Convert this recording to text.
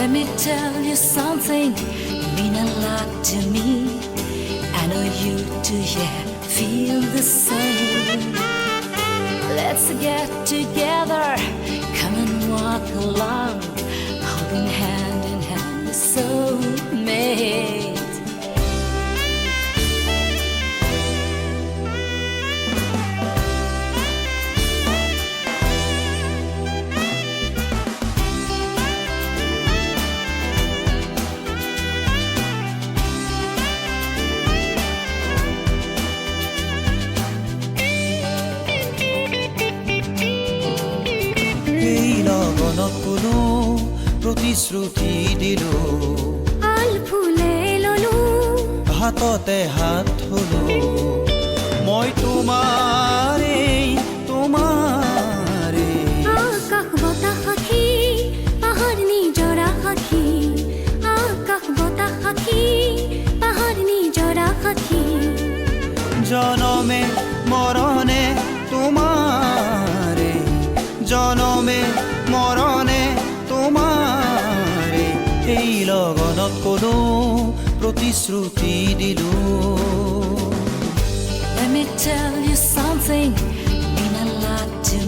Let me tell you something, you mean a lot to me. I know you too, yeah, feel the same. Let's get together, come and walk along, holding hand in hand, soulmate. এই লগনত কোনো প্ৰতিশ্ৰুতি দিলো, আল ফুলে ললো, হাততে হাত ধলো, মই তোমাৰেই তোমাৰেই। আকাশ বতাহ সাক্ষী, পাহাৰ নিজৰা সাক্ষী, আকাশ বতাহ সাক্ষী, পাহাৰ নিজৰা সাক্ষী। জনমে মৰণে তোমাৰে, জনমে মৰণে তোমাৰে। এই লগনত কোনো প্ৰতিশ্ৰুতি দিলো। Let me tell you something, you mean a lot to